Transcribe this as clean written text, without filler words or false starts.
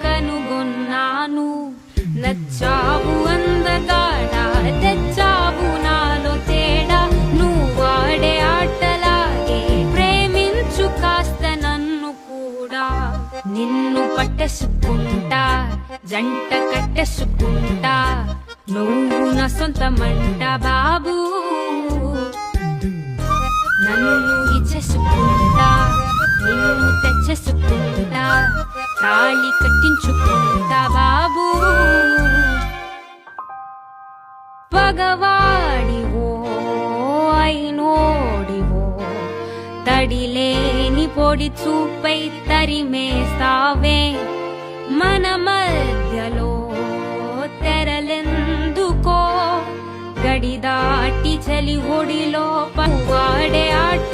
కనుగొన్నాను. నచ్చావు అందగాడా, తెచ్చావు నాలో తేడా. నువ్వాడే ఆటలాగే ప్రేమించు కాస్త నన్ను కూడా. నిన్ను పట్టేసుకుంటా, జంట కట్టేసుకుంటా, నువ్వు నా సొంతమంట బాబు. నన్ను ఇచ్చేసుకుంటా, నిన్ను తెచ్చేసుకుంటా, తాళి కట్టించుకుంటా బాబు. పగవాడివో అయినోడివో, తడిలేని పొడి చూపై తరిమేస్తావే. మన మధ్యలో తెరలెందుకో, గడి దాటి చలి ఒడిలో వాడే ఆట